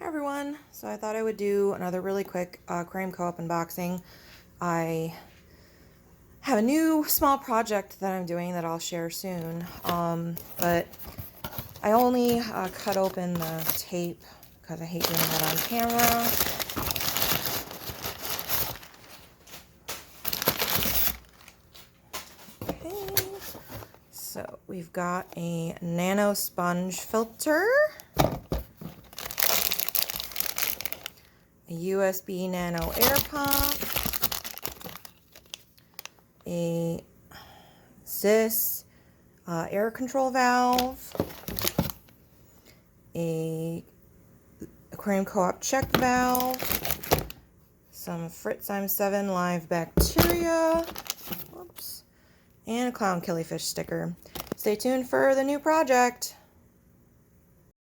Hi everyone, so I thought I would do another really quick Aquarium Co-op unboxing. I have a new small project that I'm doing that I'll share soon, but I only cut open the tape because I hate doing that on camera. Okay, so we've got a nano sponge filter, a USB nano air pump, a ZIS air control valve, a Aquarium Co-op check valve, some Fritzheim 7 live bacteria, whoops, and a clown killifish sticker. Stay tuned for the new project.